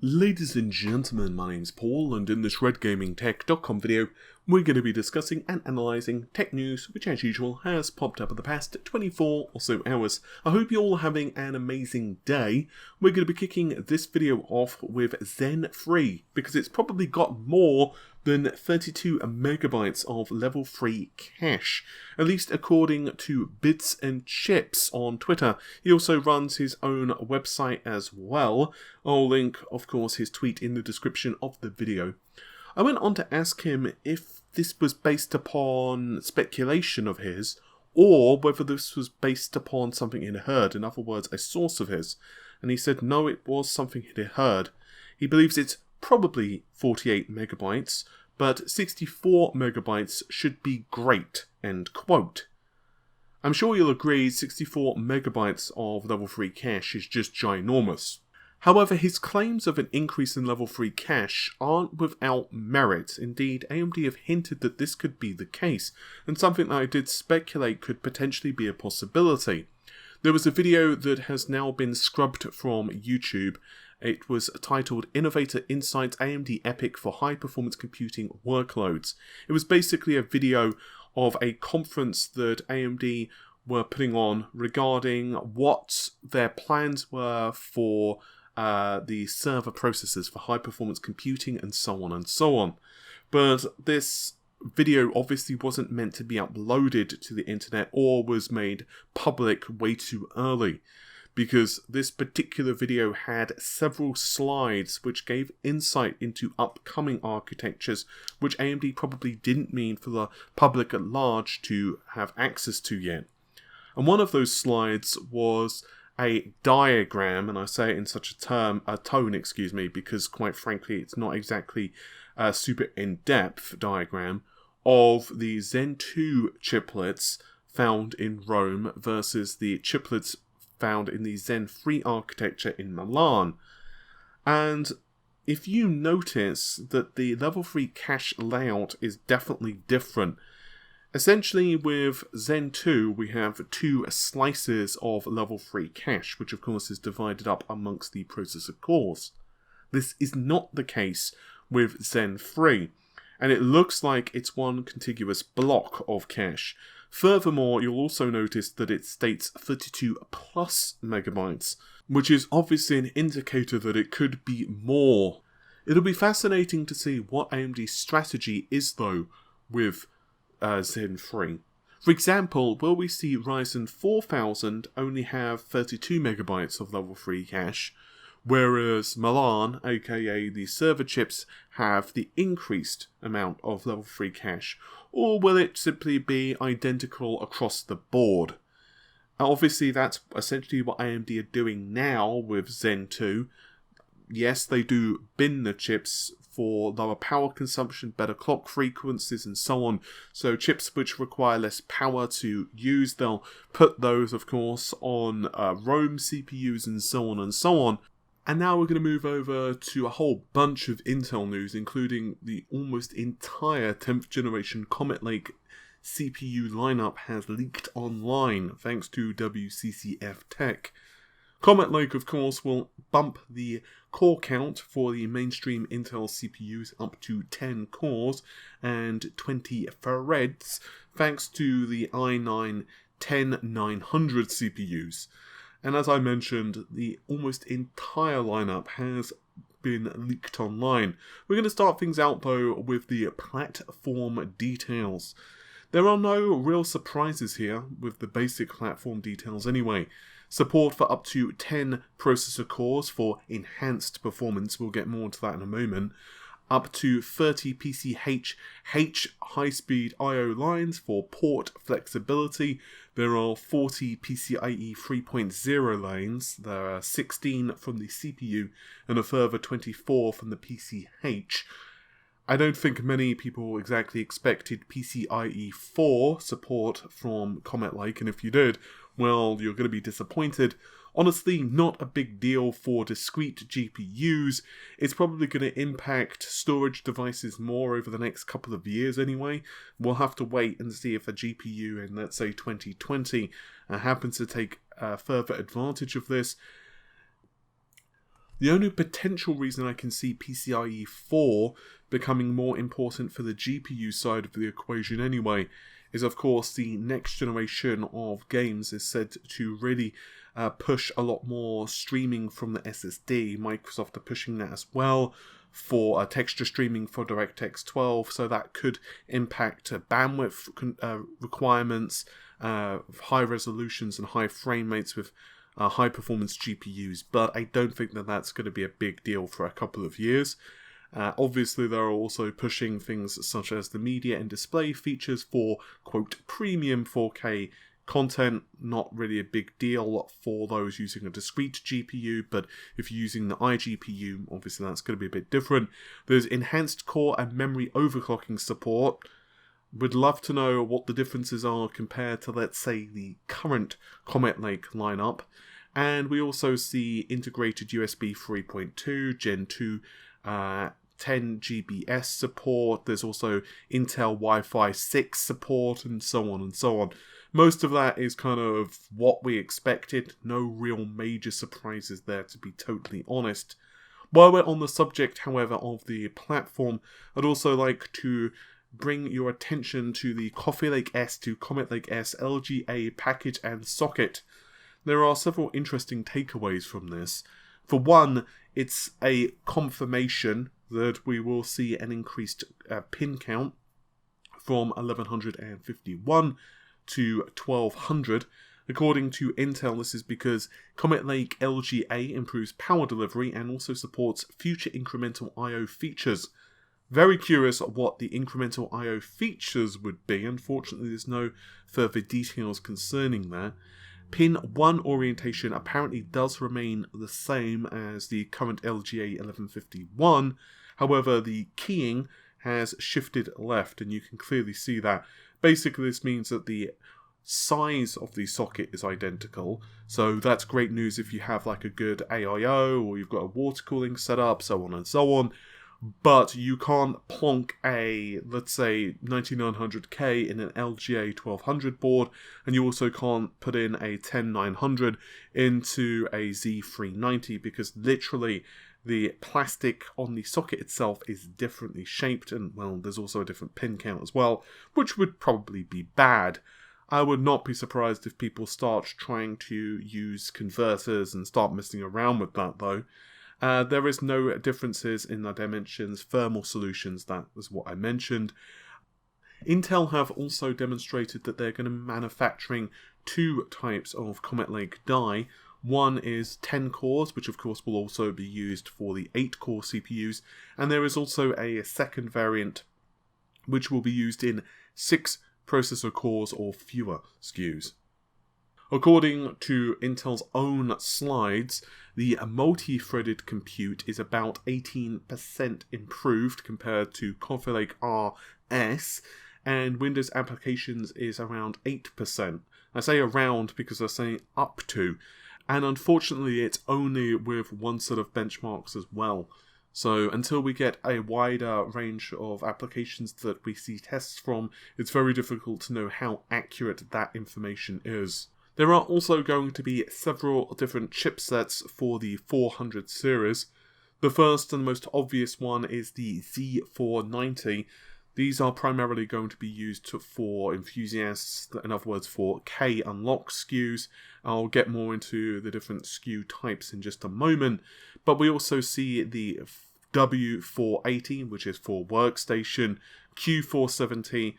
Ladies and gentlemen, my name's Paul, and in this RedGamingTech.com video, we're going to be discussing and analysing tech news, which as usual has popped up in the past 24 or so hours. I hope you're all having an amazing day. We're going to be kicking this video off with Zen 3, because it's probably got more than 32 megabytes of level 3 cache, at least according to Bits and Chips on Twitter. He also runs his own website as well. I'll link, of course, his tweet in the description of the video. I went on to ask him if this was based upon speculation of his, or whether this was based upon something he'd heard, in other words, a source of his. And he said no, it was something he'd heard. He believes it's probably 48 megabytes, but 64 megabytes should be great, end quote. I'm sure you'll agree 64 megabytes of level 3 cache is just ginormous. However, his claims of an increase in level 3 cache aren't without merit. Indeed, AMD have hinted that this could be the case, and something that I did speculate could potentially be a possibility. There was a video that has now been scrubbed from YouTube. It was titled Innovator Insights AMD EPYC for High Performance Computing Workloads. It was basically a video of a conference that AMD were putting on regarding what their plans were for the server processors for high performance computing and so on and so on. But this video obviously wasn't meant to be uploaded to the internet or was made public way too early, because this particular video had several slides which gave insight into upcoming architectures which AMD probably didn't mean for the public at large to have access to yet. And one of those slides was a diagram, and I say it in such a tone, because quite frankly it's not exactly a super in-depth diagram, of the Zen 2 chiplets found in Rome versus the chiplets found in the Zen 3 architecture in Milan. And if you notice that the level 3 cache layout is definitely different. Essentially, with Zen 2, we have two slices of level 3 cache, which of course is divided up amongst the processor cores. This is not the case with Zen 3, and it looks like it's one contiguous block of cache. Furthermore, you'll also notice that it states 32 plus megabytes, which is obviously an indicator that it could be more. It'll be fascinating to see what AMD's strategy is though with Zen 3. For example, will we see Ryzen 4000 only have 32 megabytes of level 3 cache, whereas Milan, aka the server chips, have the increased amount of level 3 cache, or will it simply be identical across the board? Obviously that's essentially what AMD are doing now with Zen 2. Yes, they do bin the chips for lower power consumption, better clock frequencies and so on. So chips which require less power to use, they'll put those of course on Rome CPUs and so on and so on. And now we're going to move over to a whole bunch of Intel news, including the almost entire 10th generation Comet Lake CPU lineup has leaked online thanks to WCCF Tech. Comet Lake, of course, will bump the core count for the mainstream Intel CPUs up to 10 cores and 20 threads, thanks to the i9-10900 CPUs. And as I mentioned, the almost entire lineup has been leaked online. We're going to start things out though with the platform details. There are no real surprises here with the basic platform details anyway. Support for up to 10 processor cores for enhanced performance, we'll get more into that in a moment. Up to 30 PCIe high-speed I/O lines for port flexibility. There are 40 PCIe 3.0 lanes. There are 16 from the CPU and a further 24 from the PCH. I don't think many people exactly expected PCIe 4 support from Comet Lake, and if you did, well, you're going to be disappointed. Honestly, not a big deal for discrete GPUs. It's probably going to impact storage devices more over the next couple of years anyway. We'll have to wait and see if a GPU in, let's say, 2020 happens to take further advantage of this. The only potential reason I can see PCIe 4 becoming more important for the GPU side of the equation anyway is, of course, the next generation of games is said to really push a lot more streaming from the SSD. Microsoft are pushing that as well for texture streaming for DirectX 12, so that could impact bandwidth requirements, high resolutions and high frame rates with high performance GPUs, but I don't think that that's going to be a big deal for a couple of years. Obviously, they're also pushing things such as the media and display features for, quote, premium 4K content. Not really a big deal for those using a discrete GPU, but if you're using the iGPU, obviously that's going to be a bit different. There's enhanced core and memory overclocking support. Would love to know what the differences are compared to, let's say, the current Comet Lake lineup. And we also see integrated USB 3.2, Gen 2, 10 GBS support. There's also Intel Wi-Fi 6 support, and so on and so on. Most of that is kind of what we expected. No real major surprises there, to be totally honest. While we're on the subject, however, of the platform, I'd also like to bring your attention to the Coffee Lake S to Comet Lake S LGA package and socket. There are several interesting takeaways from this. For one, it's a confirmation that we will see an increased pin count from 1151 to 1200. According to Intel, this is because Comet Lake LGA improves power delivery and also supports future incremental I/O features. Very curious what the incremental I/O features would be. Unfortunately, there's no further details concerning that. Pin 1 orientation apparently does remain the same as the current LGA 1151. However, the keying has shifted left, and you can clearly see that. Basically, this means that the size of the socket is identical, so that's great news if you have like a good AIO or you've got a water cooling setup, so on and so on. But you can't plonk a, let's say, 9900K in an LGA 1200 board, and you also can't put in a 10900 into a Z390 because literally the plastic on the socket itself is differently shaped, and, well, there's also a different pin count as well, which would probably be bad. I would not be surprised if people start trying to use converters and start messing around with that, though. There is no differences in the dimensions, thermal solutions, that was what I mentioned. Intel have also demonstrated that they're going to be manufacturing two types of Comet Lake die. One is 10 cores, which of course will also be used for the 8-core CPUs, and there is also a second variant which will be used in 6 processor cores or fewer SKUs. According to Intel's own slides, the multi-threaded compute is about 18% improved compared to Coffee Lake RS, and Windows applications is around 8%. I say around because I say up to, and unfortunately it's only with one set of benchmarks as well. So until we get a wider range of applications that we see tests from, it's very difficult to know how accurate that information is. There are also going to be several different chipsets for the 400 series. The first and most obvious one is the Z490. These are primarily going to be used for enthusiasts, in other words for K unlock SKUs. I'll get more into the different SKU types in just a moment, but we also see the W480, which is for workstation, Q470,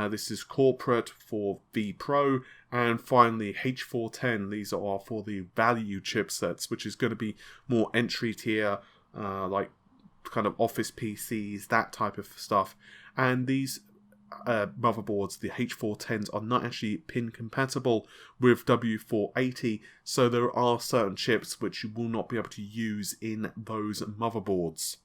this is corporate for V Pro, and finally H410, these are for the value chipsets, which is going to be more entry tier, like kind of office PCs, that type of stuff. And these motherboards, the H410s, are not actually pin compatible with W480, so there are certain chips which you will not be able to use in those motherboards.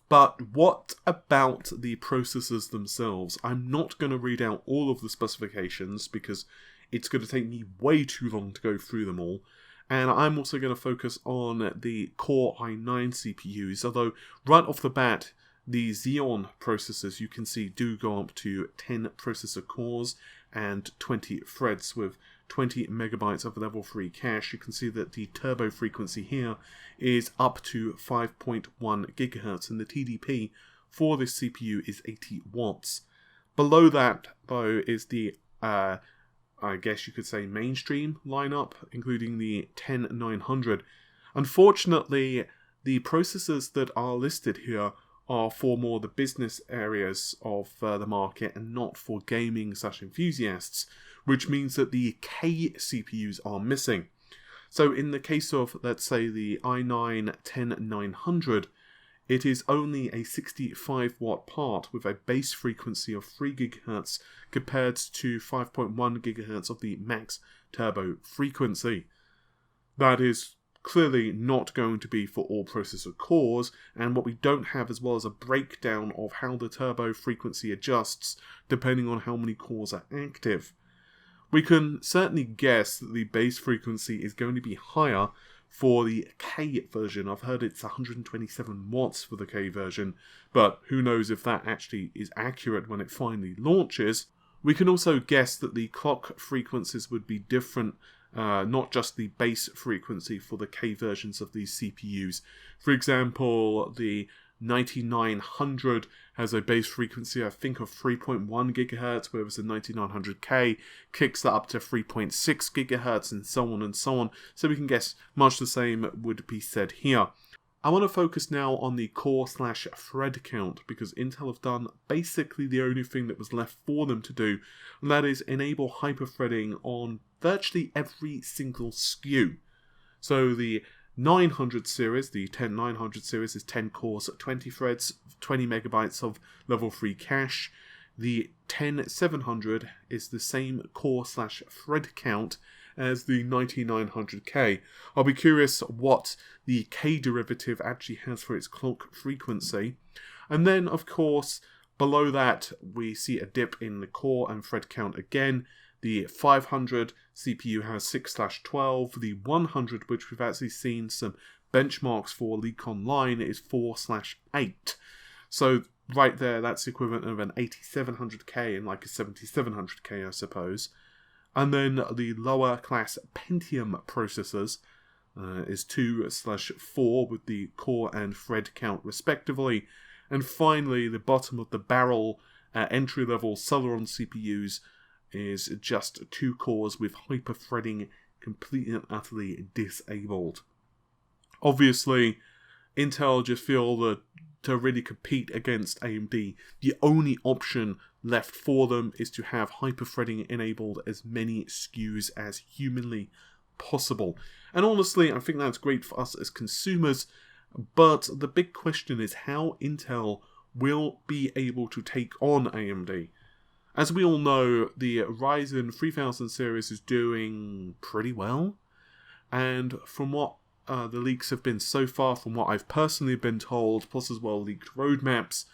But what about the processors themselves? I'm not going to read out all of the specifications because it's going to take me way too long to go through them all. And I'm also going to focus on the Core i9 CPUs, although right off the bat, the Xeon processors you can see do go up to 10 processor cores and 20 threads with 20 megabytes of level 3 cache. You can see that the turbo frequency here is up to 5.1 gigahertz, and the TDP for this CPU is 80 watts. Below that, though, is the, I guess you could say, mainstream lineup, including the 10900. Unfortunately, the processors that are listed here are for more the business areas of the market and not for gaming / enthusiasts, which means that the K CPUs are missing. So in the case of, let's say, the i9-10900, it is only a 65 watt part with a base frequency of 3 GHz compared to 5.1 GHz of the max turbo frequency. That is clearly not going to be for all processor cores, and what we don't have as well is a breakdown of how the turbo frequency adjusts depending on how many cores are active. We can certainly guess that the base frequency is going to be higher for the K version. I've heard it's 127 watts for the K version, but who knows if that actually is accurate when it finally launches. We can also guess that the clock frequencies would be different, not just the base frequency for the K versions of these CPUs. For example, the 9900 has a base frequency, I think, of 3.1 GHz, whereas the 9900K kicks that up to 3.6 GHz, and so on and so on. So we can guess much the same would be said here. I want to focus now on the core/thread count, because Intel have done basically the only thing that was left for them to do, and that is enable hyperthreading on virtually every single SKU. So the 900 series, the 10900 series, is 10 cores, 20 threads, 20 megabytes of level 3 cache. The 10700 is the same core/thread count as the 9900K. I'll be curious what the K derivative actually has for its clock frequency. And then, of course, below that, we see a dip in the core and thread count again. The 500 CPU has 6/12. The 100, which we've actually seen some benchmarks for leak online, is 4/8. So right there, that's the equivalent of an 8700K and like a 7700K, I suppose. And then the lower class Pentium processors is 2/4 with the core and thread count respectively. And finally, the bottom of the barrel entry-level Celeron CPUs is just 2 cores with hyperthreading completely and utterly disabled. Obviously, Intel just feel that to really compete against AMD, the only option left for them is to have hyperthreading enabled as many SKUs as humanly possible. And honestly, I think that's great for us as consumers, but the big question is how Intel will be able to take on AMD. As we all know, the Ryzen 3000 series is doing pretty well, and from what the leaks have been so far, from what I've personally been told, plus as well leaked roadmaps,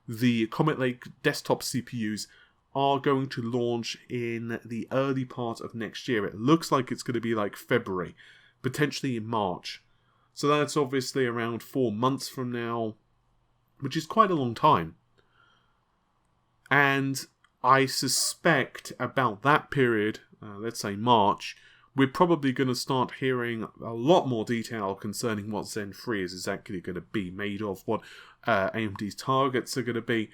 the Comet Lake desktop CPUs are going to launch in the early part of next year. It looks like it's going to be like February, potentially in March. So that's obviously around 4 months from now, which is quite a long time. And I suspect about that period, let's say March, we're probably going to start hearing a lot more detail concerning what Zen 3 is exactly going to be made of, what AMD's targets are going to be.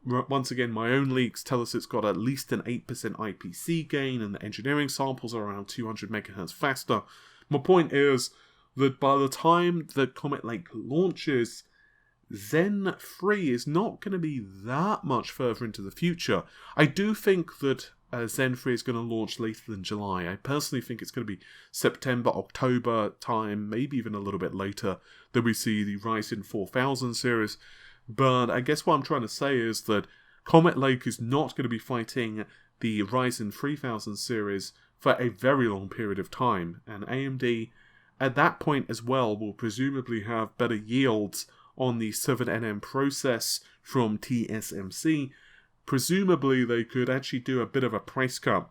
Once again, my own leaks tell us it's got at least an 8% IPC gain, and the engineering samples are around 200 MHz faster. My point is that by the time the Comet Lake launches, Zen 3 is not going to be that much further into the future. I do think that Zen 3 is going to launch later than July. I personally think it's going to be September, October time, maybe even a little bit later than we see the Ryzen 4000 series. But I guess what I'm trying to say is that Comet Lake is not going to be fighting the Ryzen 3000 series for a very long period of time. And AMD, at that point as well, will presumably have better yields on the 7nm process from TSMC. Presumably they could actually do a bit of a price cut.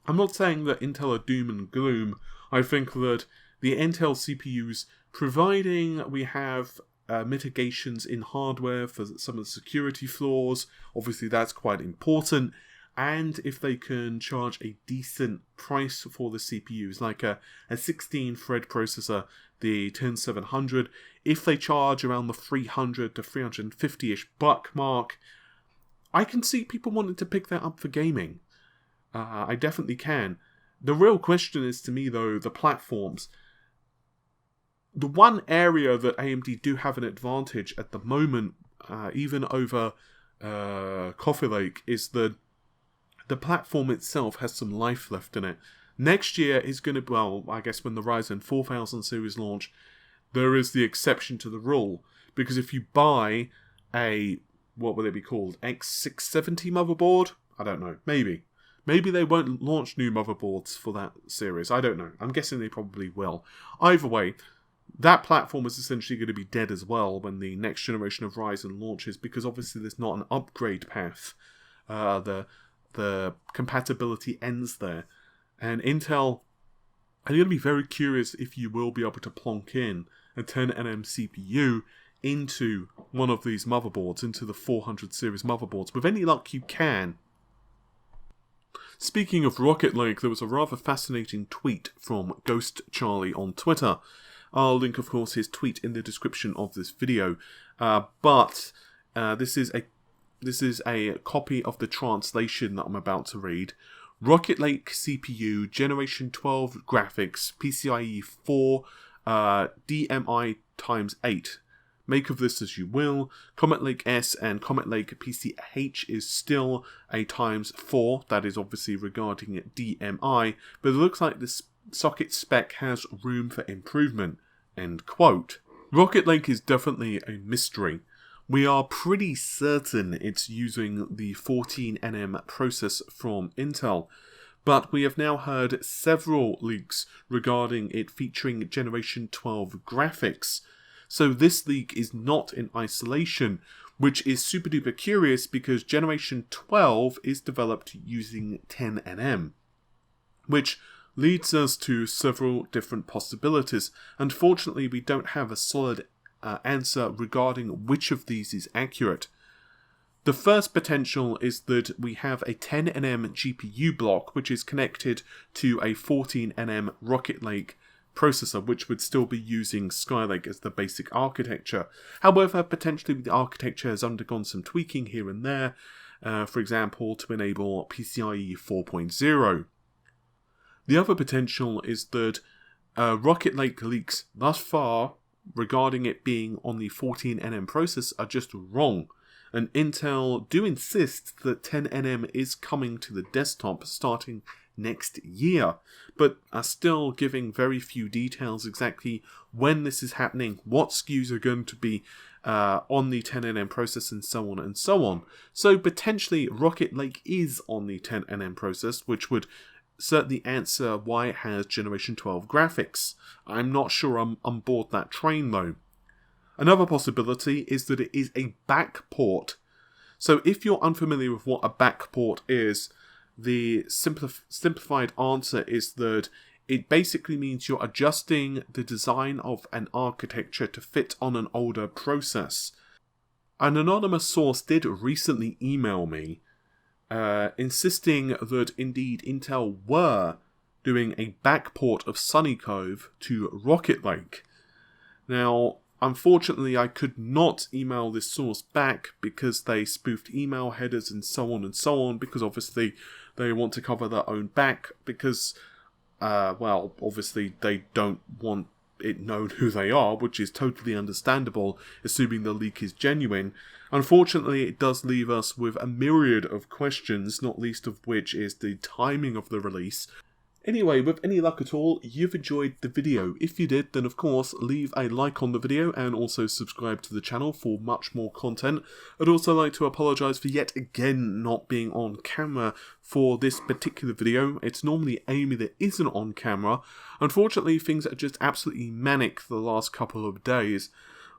I'm not saying that Intel are doom and gloom. I think that the Intel CPUs, providing we have mitigations in hardware for some of the security flaws, obviously that's quite important, and if they can charge a decent price for the CPUs, like a 16-thread processor, the 10700, if they charge around the 300 to 350-ish buck mark, I can see people wanting to pick that up for gaming. I definitely can. The real question is, to me though, the platforms. The one area that AMD do have an advantage at the moment, even over Comet Lake, is that the platform itself has some life left in it. Next year is going to, well, I guess when the Ryzen 4000 series launch, there is the exception to the rule. Because if you buy a, what will it be called, X670 motherboard? I don't know, maybe. Maybe they won't launch new motherboards for that series, I don't know. I'm guessing they probably will. Either way, that platform is essentially going to be dead as well when the next generation of Ryzen launches, because obviously there's not an upgrade path. The compatibility ends there. And Intel, I'm going to be very curious if you will be able to plonk in a 10nm CPU into one of these motherboards, into the 400 series motherboards. With any luck you can. Speaking of Rocket Lake, there was a rather fascinating tweet from Ghost Charlie on Twitter. I'll link, of course, his tweet in the description of this video. But this is a copy of the translation that I'm about to read. Rocket Lake CPU, Generation 12 graphics, PCIe 4, DMI times 8. Make of this as you will. Comet Lake S and Comet Lake PCH is still a times 4. That is obviously regarding DMI. But it looks like this socket spec has room for improvement. End quote. Rocket Lake is definitely a mystery. We are pretty certain it's using the 14nm process from Intel, but we have now heard several leaks regarding it featuring Generation 12 graphics. So this leak is not in isolation, which is super duper curious because Generation 12 is developed using 10nm, which leads us to several different possibilities. Unfortunately, we don't have a solid answer regarding which of these is accurate. The first potential is that we have a 10nm GPU block which is connected to a 14nm Rocket Lake processor, which would still be using Skylake as the basic architecture. However, potentially the architecture has undergone some tweaking here and there, for example, to enable PCIe 4.0. The other potential is that Rocket Lake leaks thus far regarding it being on the 14nm process are just wrong, and Intel do insist that 10nm is coming to the desktop starting next year, but are still giving very few details exactly when this is happening, what SKUs are going to be on the 10nm process, and so on and so on. So potentially Rocket Lake is on the 10nm process, which would certainly answer why it has Generation 12 graphics. I'm not sure I'm on board that train though. Another possibility is that it is a backport. So if you're unfamiliar with what a backport is, the simplified answer is that it basically means you're adjusting the design of an architecture to fit on an older process. An anonymous source did recently email me insisting that indeed Intel were doing a backport of Sunny Cove to Rocket Lake. Now, unfortunately, I could not email this source back because they spoofed email headers and so on, because obviously they want to cover their own back because, well, obviously they don't want it known who they are, which is totally understandable, assuming the leak is genuine. Unfortunately, it does leave us with a myriad of questions, not least of which is the timing of the release. Anyway, with any luck at all, you've enjoyed the video. If you did, then of course, leave a like on the video and also subscribe to the channel for much more content. I'd also like to apologise for yet again not being on camera for this particular video. It's normally Amy that isn't on camera. Unfortunately, things are just absolutely manic the last couple of days.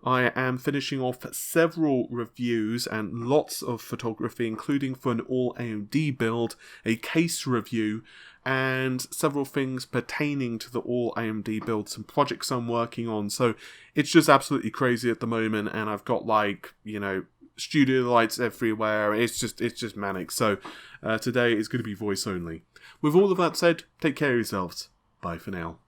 I am finishing off several reviews and lots of photography, including for an all AMD build, a case review, and several things pertaining to the all AMD build, some projects I'm working on. So it's just absolutely crazy at the moment, and I've got, like, you know, studio lights everywhere. It's just manic. So Today is going to be voice only. With all of that said, take care of yourselves. Bye for now.